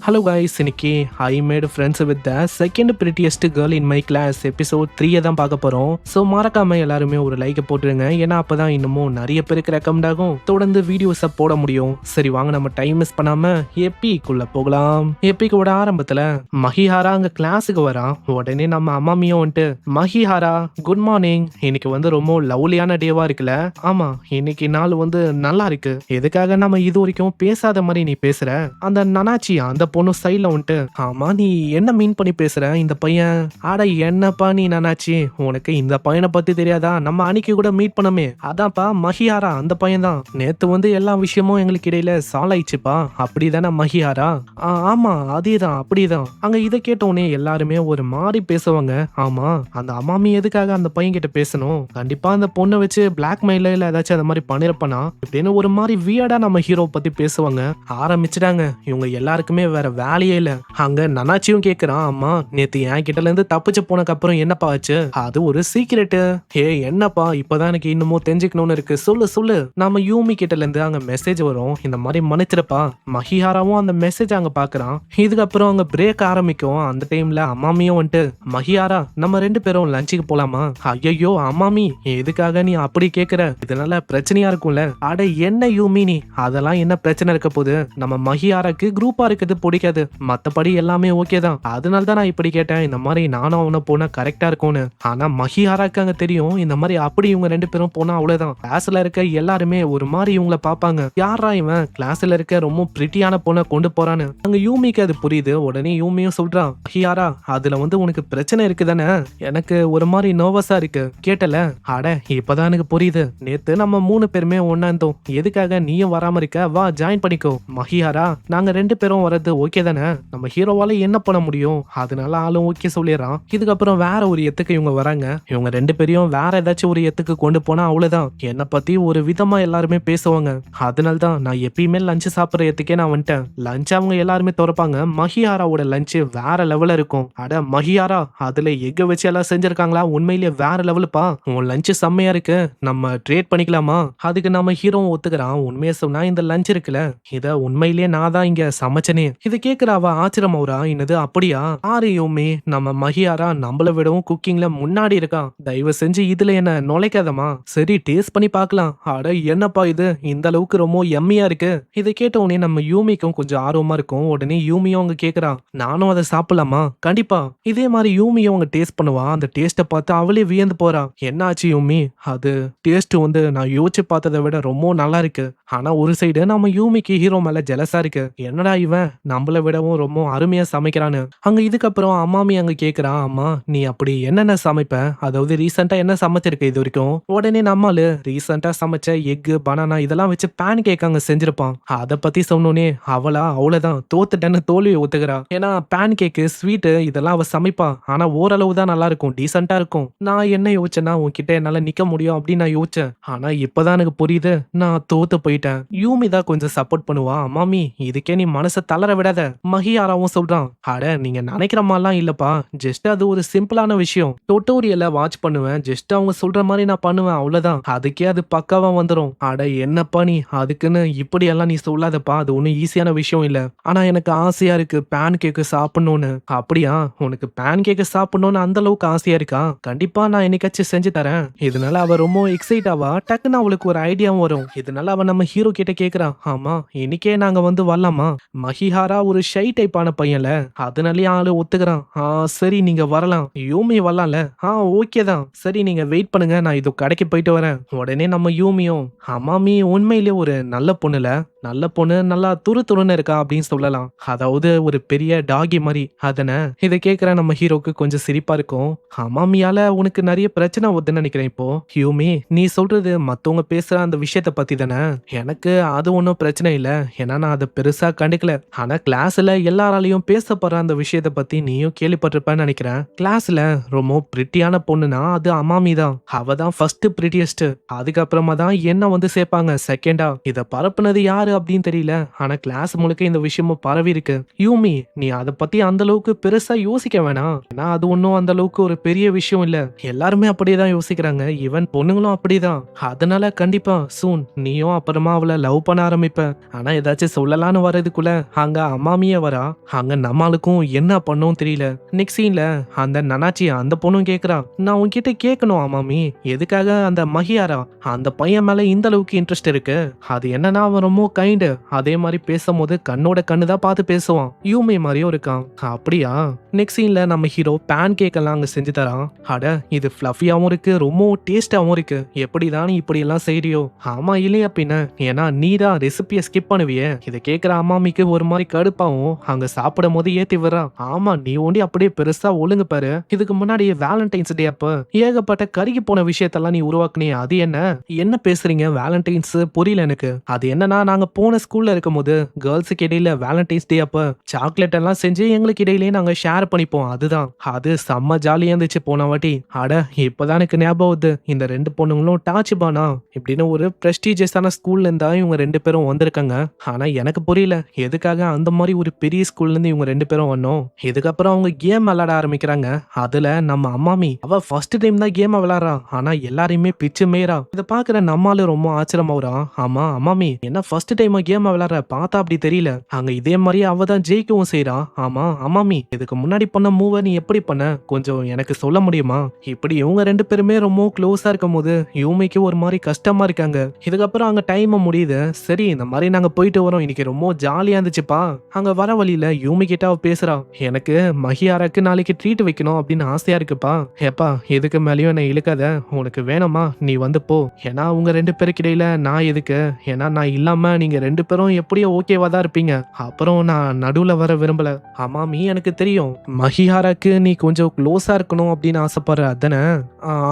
Hello guys, இன்னைக்கு I made friends with the second prettiest girl in my class episode 3 தான் பார்க்க போறோம். So மறக்காம எல்லாருமே ஒரு லைக் போட்டுருங்க, ஏன்னா அப்பதான் இன்னமும் நிறைய பேருக்கு ரெக்கமெண்ட் ஆகும், தொடர்ந்து வீடியோஸை போட முடியும். சரி வாங்க, நம்ம டைம் மிஸ் பண்ணாம எப்பிக்குள்ள போகலாம். எப்பிக்கோட ஆரம்பத்துல மஹிஹாரா அங்க கிளாஸுக்கு வரான். உடனே நம்ம அம்மாமியும் வந்துட்டு, மஹிஹாரா குட் மார்னிங், இன்னைக்கு வந்து ரொம்ப லவ்லியான டேவா இருக்குல்ல. ஆமா, இன்னைக்கு நாள் வந்து நல்லா இருக்கு. எதுக்காக நம்ம இது வரைக்கும் பேசாத மாதிரி நீ பேசுற? அந்த நனாச்சியா அந்த பொண்ணு சைட்ல வந்துட்டு, ஆமா நீ என்ன மீன் பண்ணி பேசுற? இந்த பையன் ஆட என்னப்பா நீ நனாச்சி, உனக்கு இந்த பையனை பத்தி தெரியாதா? நம்ம அன்னைக்கு கூட மீட் பண்ணமே, அதான்ப்பா மஹியாரா, அந்த பையன் தான். நேத்து வந்து எல்லா விஷயமும் எங்களுக்கு இடையில சால்வ் ஆயிடுச்சுப்பா, அப்படிதானே மஹியாரா? ஆமா அதேதான், அப்படிதான். அங்க இதை கேட்டோடனே எல்லாருமே ஒரு மாதிரி பேசுவாங்க. ஆமா, அந்த அம்மாமி எதுக்காக அந்த பையன் கிட்ட பேசணும்? கண்டிப்பா அந்த பொண்ணை வச்சு பிளாக்மெயில இல்ல ஏதாச்சும் அந்த மாதிரி பண்ணிருப்பானா இப்படின்னு ஒரு மாதிரி வியர்டா நம்ம ஹீரோ பத்தி பேசுவாங்க. ஆரம்பிச்சிட்டாங்க. இவங்க எல்லாருக்குமே வேற வேலையே இல்ல. அங்க நனாச்சியும் கேக்குறான், அம்மா நேத்து என் கிட்ட இருந்து தப்பிச்சு போனக்கு அப்புறம் என்னப்பா ஆச்சு? அது ஒரு சீக்கிரட். ஹே என்னப்பா, இப்பதான் எனக்கு இன்னமும் தெரிஞ்சுக்கணும்னு இருக்கு, சொல்லு சொல்லு. நம்ம யூமி கிட்ட இருந்து அங்க மெசேஜ் வரும், இந்த மாதிரி மன்னிச்சிருப்பா. மஹிஹாராவும் அந்த மெசேஜ் அங்க பாக்குறான். இதுக்கப்புறம் அங்க பிரேக் ஆரம்பிக்கும். அந்த டைம்ல அம்மாமியும் வந்துட்டு, மஹிஹாரா நம்ம 2 பேரும் லஞ்சுக்கு போலாமா? ஐயோ அம்மாமி, எதுக்காக நீ அப்படி கேக்குற? இதனால பிரச்சனையா இருக்கும்ல. அட என்ன யூமி நீ, அதெல்லாம் என்ன பிரச்சனை இருக்க போகுது? நம்ம மஹிஹாராக்கு குரூப்பா இருக்கிறது பிடிக்காது, மத்தபடி எல்லாமே ஓகே தான். அதனால தான் நான் இப்படி கேட்டேன், இந்த மாதிரி நானும் அவனை போனா கரெக்டா இருக்கும்னு. ஆனா மஹிஹாராக்கு அங்க தெரியும், இந்த மாதிரி அப்படி இவங்க 2 பேரும் போனா அவ்வளவுதான். கிளாஸ்ல இருக்க எல்லாருமே ஒரு மாதிரி இவங்கள பாப்பாங்க, யாரா இவன் கிளாஸ்ல இருக்க ரொம்ப பிரிட்டியான பொண்ணை கொண்டு போறான்னு. அங்க யூமிக்கு அது புரியுது. உடனே யூமியும் சொல்றான், மஹிஹாரா அதுல வந்து உனக்கு பிரச்சனை இருக்கு தானே? எனக்கு ஒரு மாதிரி நர்வஸா இருக்கு, கேட்டல? அட இப்பதான் எனக்கு புரியுது, நேத்து நம்ம 3 பேருமே ஒன்னா இருந்தோம், எதுக்காக நீயும் வராம இருக்க? வா ஜாயின் பண்ணிக்கோ. மஹிஹாரா நாங்க 2 பேரும் வரது ஓகே தானே? நம்ம ஹீரோவால என்ன பண்ண முடியும்? அதனால ஆளும் ஓகே சொல்லிடுறான். இதுக்கப்புறம் வேற ஒரு எத்துக்கு இவங்க வராங்க. இவங்க 2 பேரையும் வேற ஏதாச்சும் ஒரு எத்துக்கு கொண்டு போனா அவ்வளவுதான். என்னை பத்தி ஒரு விதமா எல்லாருமே பேசுவாங்க. அதனால தான் நான் எப்பயுமே லஞ்ச் சாப்பிட்ற எத்துக்கே நான் வந்துட்டேன். லஞ்ச் அவங்க எல்லாருமே திறப்பாங்க. மஹியாராவோட லஞ்ச் வேற லெவல்ல இருக்கும். அட மஹியாரா, அதுல எக்க வச்சு எல்லாம் செஞ்சிருக்காங்களா? உண்மையிலேயே வேற லெவலுப்பா, உன் லஞ்ச் செம்மையா இருக்கு, நம்ம ட்ரேட் பண்ணிக்கலாமா? அதுக்கு நம்ம ஹீரோ ஒத்துக்கிறான். உண்மையை சொன்னா இந்த லஞ்ச் இருக்குல்ல, இத உண்மையிலேயே நான் தான் இங்க சமைச்சனே. இதை கேட்கிற அவ ஆச்சரியமாவுறா. என்னது அப்படியா? ஆரையுமே நம்ம மஹியாரா நம்மள விடவும் குக்கிங்ல முன்னாடி இருக்கான், தயவு செஞ்சு இதுல என்ன நுழைக்காதமா. சரி டேஸ்ட் பண்ணி பார்க்கலாம். அட என்னப்பா இது இந்த அளவுக்கு ரொம்ப எம்மியா இருக்கு. இதை கேட்ட உடனே நம்ம யூமிக்கும் கொஞ்சம் ஆர்வமா இருக்கும். உடனே யூமியும் அவங்க கேக்குறான், நானும் அதை சாப்பிடலாமா? கண்டிப்பா. இதே மாதிரி யூமியும் அவங்க டேஸ்ட் பண்ணுவா. அந்த டேஸ்ட்டை பார்த்து அவளே வியந்து போறா. என்ன ஆச்சு யூமி? அது டேஸ்ட் வந்து நான் யோசிச்சு பார்த்ததை விட ரொம்ப நல்லா இருக்கு. ஆனா ஒரு சைடு நம்ம யூமிக்கு ஹீரோ மேல ஜெலஸா இருக்கு. என்னடா இவன் நம்மள விடவும் ரொம்ப அருமையா சமைக்கிறான்னு. அங்க இதுக்கப்புறம் அம்மாமி அங்க கேக்குறான், அம்மா நீ அப்படி என்னென்ன சமைப்ப? அதாவது ரீசெண்டா என்ன சமைச்சிருக்க இது வரைக்கும்? உடனே நம்மளு ரீசெண்டா சமைச்ச எக்கு பனானா இதெல்லாம் வச்சு பேன் கேக் அங்க செஞ்சிருப்பான். அதை பத்தி சொன்னோனே அவளா அவ்வளவுதான் தோத்துட்டேன்னு தோல்வியை ஒத்துக்கிறா. ஏன்னா பேன் கேக்கு ஸ்வீட் இதெல்லாம் அவ சமைப்பா, ஆனா ஓரளவு தான் நல்லா இருக்கும், டீசெண்டா இருக்கும். நான் என்ன யோசிச்சேன்னா உன்கிட்ட என்னால நிக்க முடியும் அப்படின்னு நான் யோசிச்சேன். ஆனா இப்பதான் எனக்கு புரியுது, நான் தோத்து போயிட்டேன். யூமி தான் கொஞ்சம் சப்போர்ட் பண்ணுவா. அம்மாமி இதுக்கே நீ மனசை தளர விடாத. மஹியாராவும் சொல்றான், அட நீங்க நினைக்கிற மாதிரிலாம் இல்லப்பா, ஜஸ்ட் அது ஒரு சிம்பிளான விஷயம். டுட்டோரியலை வாட்ச் பண்ணுவேன், ஜஸ்ட் அவங்க சொல்ற மாதிரி நான் பண்ணுவேன், அவ்வளவுதான். அதுக்கே அது பக்காவா வந்துடும். அட என்னப்பா நீ அதுக்குன்னு இப்படி எல்லாம் நீ சொல்லாதப்பா, அது ஒன்றும் ஈஸியான விஷயம் இல்ல. ஆனா எனக்கு ஆசையா இருக்கு பேன் கேக்கு சாப்பிடணும்னு. அப்படியா, உனக்கு பேன் கேக்கு சாப்பிடணும்னு அந்த அளவுக்கு ஆசையா இருக்கா? கண்டிப்பா நான் என்னைக்காச்சும் செஞ்சு தரேன். இதனால அவ ரொம்ப எக்ஸைட் ஆவா. டக்குன்னு அவளுக்கு ஒரு ஐடியாவும் வரும். இதனால அவ நம்ம ஹீரோ கிட்ட கேக்குறான், ஆமா இன்னைக்கே நாங்க வந்து வரலாமா? மஹிஹாரா ஒரு ஷை டைப்பான பையன்ல, அதனாலயே ஆளு ஒத்துக்கிறான். சரி நீங்க வரலாம். யூமி வரலாம்ல? ஓகே தான். சரி நீங்க வெயிட் பண்ணுங்க, நான் இது கடைக்கு போயிட்டு வரேன். உடனே நம்ம யூமியும், அம்மாமி உண்மையிலேயே ஒரு நல்ல பொண்ணுல, நல்ல பொண்ணு, நல்லா துரு துருன்னு இருக்கா அப்படின்னு சொல்லலாம். அதாவது ஒரு பெரிய டாகி மாதிரி. அதனை இதை கேட்கிற நம்ம ஹீரோக்கு கொஞ்சம் சிரிப்பா இருக்கும். அம்மாமியால உனக்கு நிறைய பிரச்சனை வருதுன்னு நினைக்கிறேன் இப்போ. யூமி நீ சொல்றது மத்தவங்க பேசுற அந்த விஷயத்த பத்தி தானே? எனக்கு அது ஒன்றும் பிரச்சனை இல்ல, ஏன்னா நான் அதை பெருசா கண்டுக்கல. ஆனா கிளாஸ்ல எல்லாராலையும் பேசப்படுற அந்த விஷயத்த பத்தி நீயும் கேள்விப்பட்டிருப்பேன்னு நினைக்கிறேன். கிளாஸ்ல ரொம்ப பிரிட்டியான பொண்ணுனா அது அம்மாமி தான். அவ தான் ஃபர்ஸ்ட் பிரிட்டியஸ்ட். அதுக்கப்புறமா தான் என்ன வந்து சேர்ப்பாங்க செகண்டா. இதை பரப்புனது யாரு அப்படின்னு தெரியல, ஆனா கிளாஸ் முழுக்க இந்த விஷயமும் பரவி இருக்கு. யூமி நீ அதை பத்தி அந்த அளவுக்கு பெருசா யோசிக்க வேணாம், ஏன்னா அது ஒன்றும் அந்த அளவுக்கு ஒரு பெரிய விஷயம் இல்ல. எல்லாருமே அப்படியேதான் யோசிக்கிறாங்க, ஈவன் பொண்ணுங்களும் அப்படிதான். அதனால கண்டிப்பா சூன் நீயும் அப்புறமா அவளை லவ் பண்ண ஆரம்பிப்ப. ஆனா ஏதாச்சும் சொல்லலான்னு வர்றதுக்குள்ள அங்க அம்மாமியே வரா. அங்க நம்மளுக்கும் என்ன பண்ணோம் தெரியல. நெக்ஸ்ட் சீன்ல அந்த நனாச்சி அந்த பொண்ணும் கேக்குறா, நான் உன்கிட்ட கேட்கணும் அம்மாமி, எதுக்காக அந்த மஹியாரா அந்த பையன் மேல இந்த அளவுக்கு இன்ட்ரெஸ்ட் இருக்கு? அது என்னன்னா அவன் ரொம்ப கைண்டு, அதே மாதிரி பேசும்போது கண்ணோட கண்ணு தான் பார்த்து பேசுவான், யூமி மாதிரியும் இருக்கான். அப்படியா? நெக்ஸ்ட் சீன்ல நம்ம ஹீரோ பேன் கேக் எல்லாம் அங்க செஞ்சு தரான். அட இது ஃப்ளஃபியாவும் இருக்கு, ரொம்ப டேஸ்டாவும் இருக்கு, எப்படிதான் நீ இப்படி எல்லாம் செய்றியோ? ஆமா இல்லையா பின்ன, ஏன்னா நீ தான் ரெசிபியை ஸ்கிப் பண்ணுவியே. இதை கேட்கிற அம்மாமிக்கு ஒரு மாதிரி கடுப்பாவும் அங்க சாப்பிடும் போது ஏத்தி வர்றா. ஆமா நீ ஒண்டி அப்படியே பெருசா ஒழுங்கு பாரு, இதுக்கு முன்னாடி வேலண்டைன்ஸ் டே அப்ப ஏகப்பட்ட கருகி போன விஷயத்தெல்லாம் நீ உருவாக்குனியே, அது என்ன என்ன பேசுறீங்க? வேலண்டைன்ஸ் புரியல எனக்கு. அது என்னன்னா நாங்க போன ஸ்கூல்ல இருக்கும் போது கேர்ள்ஸுக்கு இடையில வேலண்டைன்ஸ் டே அப்ப சாக்லேட் எல்லாம் செஞ்சு எங்களுக்கு இடையிலேயே நாங்க ஷேர் பண்ணிப்போம், அதுதான். அது செம்ம ஜாலியா இருந்துச்சு போன வாட்டி. அட இப்பதான் எனக்கு ஞாபகம் வருது, இந்த ரெண்டு பொண்ணுங்களும் டாச்சிபானா இப்படின்னு ஒரு பிரஸ்டீஜியஸான ஸ்கூல்ல இருந்தா இவங்க ரெண்டு பேரும் வந்திருக்காங்க. ஆனா எனக்கு புரியல எதுக்காக அந்த மாதிரி ஒரு பெரிய ஸ்கூல்ல இருந்து இவங்க ரெண்டு பேரும் வரணும். இதுக்கப்புறம் அவங்க கேம் விளையாட ஆரம்பிக்கிறாங்க. அதுல நம்ம அம்மாமி அவ ஃபர்ஸ்ட் டைம் தான் கேம் விளையாடுறா, ஆனா எல்லாரையுமே பிச்சு மேயறா. இதை பாக்குற நம்மால ரொம்ப ஆச்சரியமாவரா. ஆமா அம்மாமி என்ன ஃபர்ஸ்ட் டைம் கேம் விளையாடுற, பார்த்தா அப்படி தெரியல. அங்க இதே மாதிரி அவ தான் ஜெயிக்கவும் செய்யறா. ஆமா அம்மாமி இதுக்கு முன்னாடி பண்ண மூவ நீ எப்படி பண்ண, கொஞ்சம் எனக்கு சொல்ல முடியுமா? இப்படி இவங்க ரெண்டு பேருமே ரொம்ப க்ளோஸா இருக்கும் போது யூமிக்கு ஒரு மாதிரி கஷ்டமா இருக்காங்க. இதுக்கப்புறம் அங்க டைம் முடியுது. சரி இந்த மாதிரி நாங்க போயிட்டு வரோம், இன்னைக்கு ரொம்ப ஜாலியா இருந்துச்சுப்பா. அங்க வர வழியில யூமி கிட்ட அவ பேசுறா, எனக்கு மஹியாராக்கு நாளைக்கு ட்ரீட் வைக்கணும் அப்படின்னு ஆசையா இருக்குப்பா. ஏப்பா எதுக்கு மேலேயும் என்ன இழுக்காத, உனக்கு வேணுமா நீ வந்து போ. ஏன்னா உங்க ரெண்டு பேருக்கு இடையில நான் எதுக்கு, ஏன்னா நான் இல்லாம நீங்க ரெண்டு பேரும் எப்படியோ ஓகேவா தான் இருப்பீங்க, அப்புறம் நான் நடுவுல வர விரும்பல. ஆமாமி எனக்கு தெரியும் மஹியாராக்கு நீ கொஞ்சம் க்ளோஸா இருக்கணும் அப்படின்னு ஆசைப்படுற அதானே?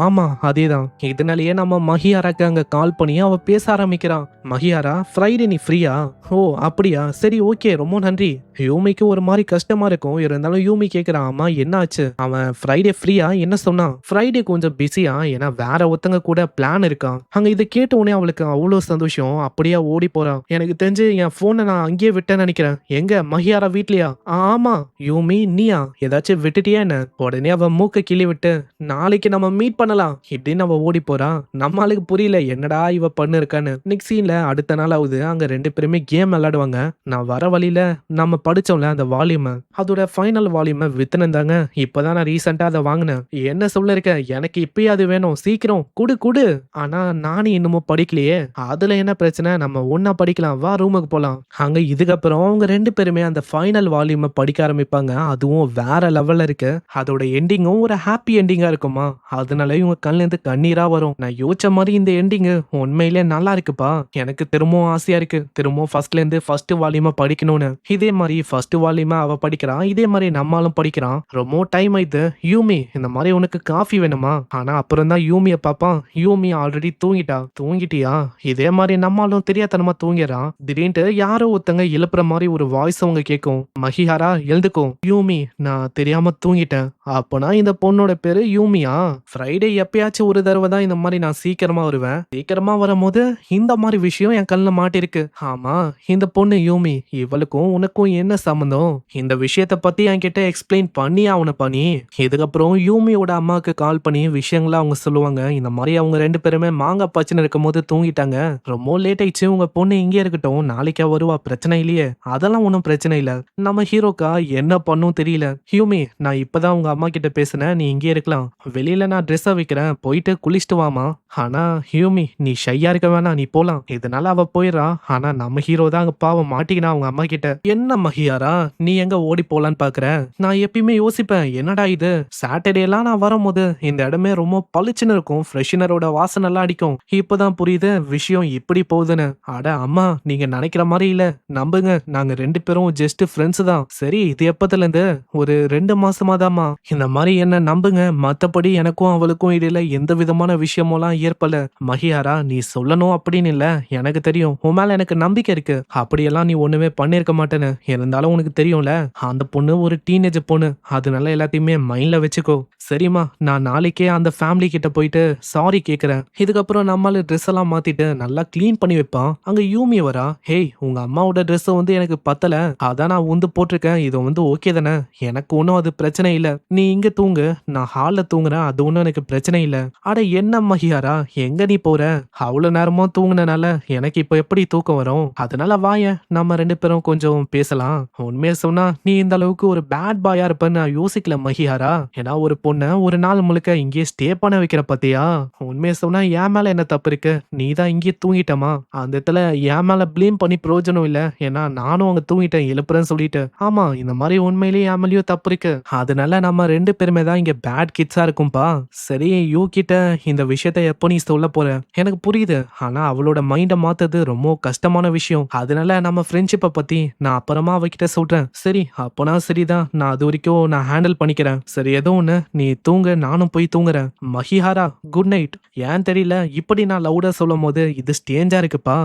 ஆமா அதேதான். இதனாலேயே நம்ம மஹியாராக்கு அங்க கால் பண்ணி அவ பேச ஆரம்பிக்கிறான். மஹியாரா ஃப்ரைடே நீ ஃப்ரீயா? ஓ அப்படியா, சரி ஓகே ரொம்ப நன்றி. யூமிக்கு ஒரு மாதிரி கஷ்டமா இருக்கும், இருந்தாலும் யூமி கேக்குறான், அம்மா என்ன ஆச்சு? அவன் ஃப்ரைடே ஃப்ரீயா என்ன சொன்னான்? ஃப்ரைடே கொஞ்சம் பிஸியா, ஏன்னா வேற ஒருத்தங்க கூட பிளான் இருக்கான். அங்க இதை கேட்ட உடனே அவளுக்கு அவ்வளவு சந்தோஷம், அப்படியே ஓடி போறான். எனக்கு தெரிஞ்சு என் போனை நான் அங்கேயே விட்டேன்னு நினைக்கிறேன். எங்க மஹியாரா வீட்லயா? ஆமா. யூமி நீயா ஏதாச்சும் விட்டுட்டியா என்ன? உடனே அவ மூக்க கிள்ளி விட்டு, நாளைக்கு நம்ம மீட் பண்ணலாம் இப்படின்னு அவ ஓடி போறான். நம்மளுக்கு புரியல என்னடா இவ பண்ணு இருக்கான்னு. நெக்ஸ்ட் சீன்ல அடுத்த நாள் ஆகுது, அங்க ரெண்டு பேருமே கேம் விளையாடுவாங்க. நான் வர வழியில நம்ம படிச்சோம்ல அந்த வால்யூம், அதோட ஃபைனல் வால்யூம் வித்துனந்தாங்க. இப்பதான் நான் ரீசெண்டா அதை வாங்கினேன். என்ன சொல்ல இருக்க, எனக்கு இப்பயே அது வேணும், சீக்கிரம் குடு குடு. ஆனா நானும் இன்னமும் படிக்கலையே. அதுல என்ன பிரச்சனை, நம்ம ஒன்னா படிக்கலாம், வா ரூமுக்கு போலாம். அங்க இதுக்கப்புறம் அவங்க ரெண்டு பேருமே அந்த ஃபைனல் வால்யூம் படிக்க ஆரம்பிப்பாங்க. அதுவும் வேற லெவல்ல இருக்கு. அதோட எண்டிங்கும் ஒரு ஹாப்பி எண்டிங்கா இருக்குமா, அதனால இவங்க கண்ணுல இருந்து கண்ணீரா வரும். நான் யோசிச்ச மாதிரி இந்த எண்டிங் உண்மையிலே நல்லா இருக்குப்பா. எனக்கு திரும்பவும் ஆசையா இருக்கு, திரும்பவும் ஃபர்ஸ்ட்ல இருந்து ஃபர்ஸ்ட் வால்யூமா படிக்கணும்னு. இதே மாதிரி ஃபர்ஸ்ட் வால்யூமா அவ படிக்கிறான், இதே மாதிரி நம்மளும் படிக்கிறான். ரொம்ப டைம் ஆயிடுது. யூமி இந்த மாதிரி உனக்கு காஃபி வேணுமா? ஆனா அப்புறம் தான் யூமிய பாப்பான். யூமி ஆல்ரெடி தூங்கிட்டா. தூங்கிட்டியா? இதே மாதிரி நம்மளும் தெரியாதனமா தூங்கிறான். திடீர்னு யாரோ ஒருத்தங்க எழுப்புற மாதிரி ஒரு வாய்ஸ் அவங்க கேட்கும். மஹியாரா எழுந்துக்கும். யூமி நான் தெரியாம தூங்கிட்டேன். அப்பனா இந்த பொண்ணோட பேரு யூமியா? ஃப்ரைடே எப்பயாச்சும் ஒரு தடவை தான் இந்த மாதிரி நான் சீக்கிரமா வருவேன். சீக்கிரமா வரும்போது இந்த மாதிரி விஷயம் என் கண்ணில் மாட்டிருக்கு. ஆமா இந்த பொண்ணு யூமி, இவளுக்கும் உனக்கும் என்ன சம்மந்தம்? இந்த விஷயத்த பத்தி என்கிட்ட எக்ஸ்பிளைன் பண்ணி அவனை பண்ணி. இதுக்கப்புறம் யூமியோட அம்மாவுக்கு கால் பண்ணி விஷயங்கள அவங்க சொல்லுவாங்க. இந்த மாதிரி அவங்க ரெண்டு பேருமே மாங்காய் பச்சுன்னு இருக்கும் போது தூங்கிட்டாங்க. ரொம்ப லேட் ஆயிடுச்சு, உங்க பொண்ணு இங்கே இருக்கட்டும், நாளைக்கா வருவா, பிரச்சனை இல்லையே. அதெல்லாம் ஒன்றும் பிரச்சனை இல்லை. நம்ம ஹீரோக்கா என்ன பண்ணும் தெரியல. யூமி நான் இப்பதான் உங்க அம்மா கிட்ட பேசினேன், நீ இங்கே இருக்கலாம், வெளியில நான் ட்ரெஸ்ஸை வைக்கிறேன், போயிட்டு குளிச்சுட்டு வாமா. ஆனா ஹியூமி நீ ஷையா இருக்க வேணாம், நீ போலாம். இதனால அவ போயிடறா. ஆனா நம்ம ஹீரோ தான் அங்க பாவம் மாட்டிக்கினா அவங்க அம்மா கிட்ட. என்ன மஹியாரா நீ எங்க ஓடி போலான்னு பாக்குற? நான் எப்பயுமே யோசிப்பேன், என்னடா இது சாட்டர்டே எல்லாம் நான் வரும்போது இந்த இடமே ரொம்ப பளிச்சுன்னு இருக்கும், ஃப்ரெஷனரோட வாசனை எல்லாம் அடிக்கும். இப்பதான் புரியுது விஷயம் இப்படி போகுதுன்னு. அட அம்மா நீங்க நினைக்கிற மாதிரி இல்ல, நம்புங்க, நாங்க ரெண்டு பேரும் ஜஸ்ட் ஃப்ரெண்ட்ஸ் தான். சரி இது எப்பத்துல இருந்து? ஒரு 2 மாசமா தாமா. இந்த மாதிரி என்ன நம்புங்க, மத்தபடி எனக்கும் அவளுக்கும் இடையில எந்த விதமான விஷயமெல்லாம் ஏற்பல. மஹியாரா நீ சொல்லணும் அப்படின்னு இல்ல, எனக்கு தெரியும் உன் மேல எனக்கு நம்பிக்கை இருக்கு. அப்படியெல்லாம் நீ ஒண்ணுமே பண்ணிருக்க மாட்டேன்னு. இருந்தாலும் உனக்கு தெரியும்ல அந்த பொண்ணு ஒரு டீனேஜ் பொண்ணு, அதனால எல்லாத்தையுமே மைண்ட்ல வச்சுக்கோ. சரிம்மா நான் நாளைக்கே அந்த ஃபேமிலி கிட்ட போயிட்டு சாரி கேக்குறேன். இதுக்கப்புறம் நம்மள ட்ரெஸ் எல்லாம் மாத்திட்டு நல்லா கிளீன் பண்ணி வைப்பான். அங்க யூமி வரா. ஹேய் உங்க அம்மாவோட ட்ரெஸ் வந்து எனக்கு பத்தல, அதான் நான் வந்து போட்டிருக்கேன், இது வந்து ஓகே தானே? எனக்கு ஒன்றும் அது பிரச்சனை இல்ல. நீ இங்க தூங்கு, நான் ஹால்ல தூங்குறேன், அது ஒன்றும் எனக்கு பிரச்சனை இல்ல. அட என்ன மஹியாரா, எங்க நீ போற? அவ்வளவு நேரமா தூங்குனனால எனக்கு இப்ப எப்படி தூக்கம் வரும்? அதனால வாயேன், நம்ம 2 பேரும் கொஞ்சம் பேசலாம். உண்மைய சொன்னா நீ இந்த அளவுக்கு ஒரு பேட் பாயா இருப்பன்னு நான் யோசிக்கல மஹியாரா. ஏன்னா ஒரு பொண்ண ஒரு நாள் முழுக்க இங்கேயே ஸ்டே பண்ண வைக்கிற பாத்தியா? உண்மைய சொன்னா என் மேல என்ன தப்பு இருக்கு? நீ தான் இங்கேயே தூங்கிட்டமா? அந்த இடத்துல என் மேல ப்ளேம் பண்ணி பிரயோஜனம் இல்ல. ஏன்னா நானும் அங்க தூங்கிட்டேன், எழுப்புறேன்னு சொல்லிட்டு. ஆமா, இந்த மாதிரி உண்மையிலேயே என் மேலயும் தப்பு இருக்கு. அதனால நம்ம 2 பேருமே தான் இங்க பேட் கிட்ஸா இருக்கும்பா. சரி, யூ கிட்ட இந்த விஷயத்த எப்போ நீ சொல்ல போற? எனக்கு புரியுது. ஆனா அவளோட மைண்ட மாத்துறது ரொம்ப கஷ்டமான விஷயம். அதனால நம்ம ஃப்ரெண்ட்ஷிப்ப பத்தி நான் அப்புறமா அவகிட்ட சொல்றேன். சரி, அப்போனா சரிதான். நான் அது வரைக்கும் நான் ஹேண்டில் பண்ணிக்கிறேன். சரி, ஏதோ ஒண்ணு, நீ தூங்க, நானும் போய் தூங்குறேன். மஹிஹாரா, குட் நைட். ஏன் தெரியல, இப்படி நான் லவுடா சொல்லும் போது இது ஸ்டேஞ்சா இருக்குப்பா.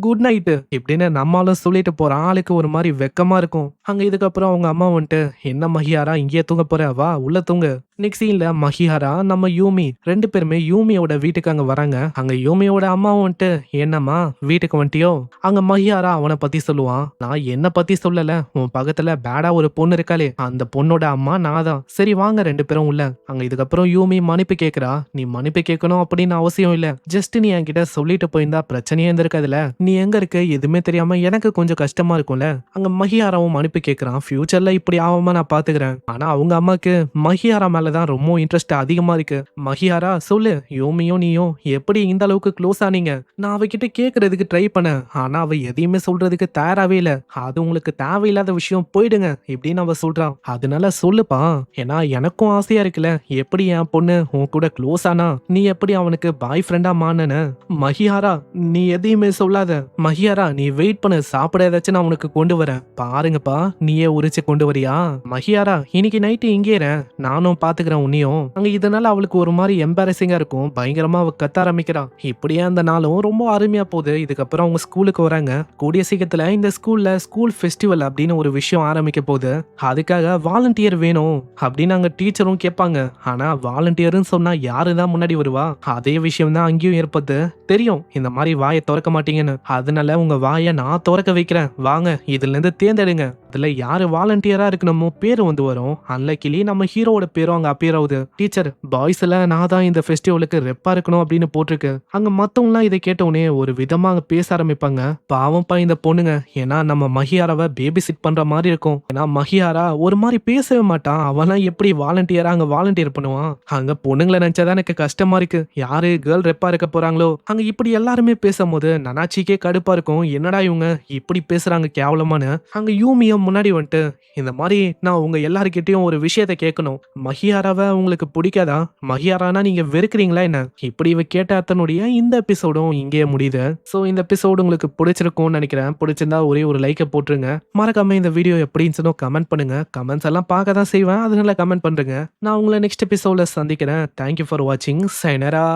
குட் நைட் இப்படின்னு நம்மளும் சொல்லிட்டு போற ஆளுக்கு ஒரு மாதிரி வெக்கமா இருக்கும். அங்க இதுக்கப்புறம் அவங்க அம்மா வந்துட்டு, என்ன மஹியாரா இங்கேயே தூங்க போற, வா உள்ள தூங்க. நெக்ஸ்ட் சீன்ல மஹிஹாரா நம்ம யூமி 2 பேருமே யூமியோட வீட்டுக்கு அங்க வராங்க. அங்க யூமியோட அம்மாவும் வந்துட்டு, என்னம்மா வீட்டுக்கு வந்துட்டியோ? அங்க மஹியாரா அவனை பத்தி சொல்லுவான். நான் என்ன பத்தி சொல்லல, உன் பக்கத்துல பேடா ஒரு பொண்ணு இருக்காளே, அந்த பொண்ணோட அம்மா நான் தான். சரி வாங்க 2 பேரும் உள்ள. அங்க இதுக்கப்புறம் யூமி மன்னிப்பு கேக்குறா. நீ மன்னிப்பு கேட்கணும் அப்படின்னு அவசியம் இல்ல. ஜஸ்ட் நீ என்கிட்ட சொல்லிட்டு போயிருந்தா பிரச்சனையே இருந்திருக்காதுல. நீ எங்க இருக்க எதுவுமே தெரியாம எனக்கு கொஞ்சம் கஷ்டமா இருக்கும்ல. அங்க மஹியாராவும் மன்னிப்பு கேக்குறான். ஃபியூச்சர்ல இப்படி ஆகாம நான் பாத்துக்கிறேன். ஆனா அவங்க அம்மாக்கு மஹியாரா மேலதான் ரொம்ப இன்ட்ரெஸ்ட் அதிகமா இருக்கு. மஹியாரா சொல்லு, யூமியும் நீயும் எப்படி இந்த அளவுக்கு க்ளோஸ் ஆனீங்க? நான் அவகிட்ட கேக்குறதுக்கு ட்ரை பண்ணேன். ஆனா அவ எதையுமே சொல்றதுக்கு தயாராவே இல்ல. அது உங்களுக்கு தேவையில்லாத விஷயம், போயிடுங்க இப்படின்னு அவ சொல்றான். அதனால சொல்லுப்பா, ஏன்னா எனக்கும் ஆசையா இருக்குல்ல, எப்படி என் பொண்ணு உன் கூட க்ளோஸ் ஆனா, நீ எப்படி அவனுக்கு பாய் ஃப்ரெண்டா மானன? மஹியாரா, நீ எதையுமே சொல்லாத. மஹியாரா, நீ வெயிட் பண்ணு, சாப்பிட ஏதாச்சும் நான் உனக்கு கொண்டு வரேன். பாருங்கப்பா, நீயே உரிச்சு கொண்டு வரியா? மஹியாரா, இன்னைக்கு நைட்டு இங்கே இரு, நானும் பாத்துக்கிறேன் உன்னையும். அங்க இதனால அவளுக்கு ஒரு மாதிரி எம்பாரசிங்கா இருக்கும். பயங்கரமா அவ கத்த ஆரம்பிக்கிறா. இப்படியே அந்த நாளும் ரொம்ப அருமையா போகுது. இதுக்கப்புறம் அவங்க ஸ்கூலுக்கு வராங்க. கூடிய சீக்கிரத்துல இந்த ஸ்கூல்ல ஸ்கூல் ஃபெஸ்டிவல் அப்படின்னு ஒரு விஷயம் ஆரம்பிக்க போகுது. அதுக்காக வாலண்டியர் வேணும் அப்படின்னு அங்க டீச்சரும் கேட்பாங்க. ஆனா வாலண்டியர்னு சொன்னா யாருதான் முன்னாடி வருவா? அதே விஷயம் தான் அங்கேயும் ஏற்படுது. தெரியும் இந்த மாதிரி வாயை திறக்க மாட்டீங்கன்னு. அதனால உங்க வாயை நான் திறக்க வைக்கிறேன். வாங்க, இதுல இருந்து தேர்ந்தெடுங்க. அதுல யாரு வாலண்டியரா இருக்கணுமோ பேரு வந்து வரும். அன்லைக்கிலி நம்ம ஹீரோவோட பேரும் அங்க அப்பியர் ஆகுது. டீச்சர், பாய்ஸ்ல நான் தான் இந்த ஃபெஸ்டிவலுக்கு ரெப்பா இருக்கணும் அப்படின்னு போட்டிருக்கு. அங்க மத்தவங்கலாம் இதை கேட்டவுடனே ஒரு விதமா அங்க பேச ஆரம்பிப்பாங்க. பாவம்ப்பா இந்த பொண்ணுங்க. ஏன்னா நம்ம மஹியாராவை பேபி சிட் பண்ற மாதிரி இருக்கும். ஏன்னா மஹியாரா ஒரு மாதிரி பேசவே மாட்டான். அவன்லாம் எப்படி வாலண்டியரா அங்க வாலண்டியர் பண்ணுவான்? அங்க பொண்ணுங்களை நினைச்சாதான் எனக்கு கஷ்டமா இருக்கு. யாரு கேர்ள் ரெப்பா இருக்க போறாங்களோ? அங்க இப்படி எல்லாருமே பேசும்போது நனாச்சிக்கே கடுப்பா இருக்கும். என்னடா இவங்க இப்படி பேசுறாங்க கேவலமானு. அங்க யூமியும் முன்னாடி வந்துட்டு, இந்த மாதிரி நான் உங்க எல்லார்கிட்டயும் ஒரு விஷயத்த கேட்கணும். மஹியாராவை உங்களுக்கு பிடிக்காதா? மஹியாரானா நீங்க வெறுக்கிறீங்களா என்ன? இப்படி இவ கேட்ட அத்தனுடைய இந்த எபிசோடும் இங்கேயே முடியுது. சோ இந்த எபிசோடு உங்களுக்கு பிடிச்சிருக்கும்னு நினைக்கிறேன். பிடிச்சிருந்தா ஒரே ஒரு லைக்கை போட்டுருங்க. மறக்காம இந்த வீடியோ எப்படி இருந்துச்சுனோ கமெண்ட் பண்ணுங்க. கமெண்ட்ஸ் எல்லாம் பார்க்க தான் செய்வேன், அதனால கமெண்ட் பண்றேங்க. நான் உங்களை நெக்ஸ்ட் எபிசோட்ல சந்திக்கிறேன். தேங்க்யூ ஃபார் வாட்சிங். சைனரா.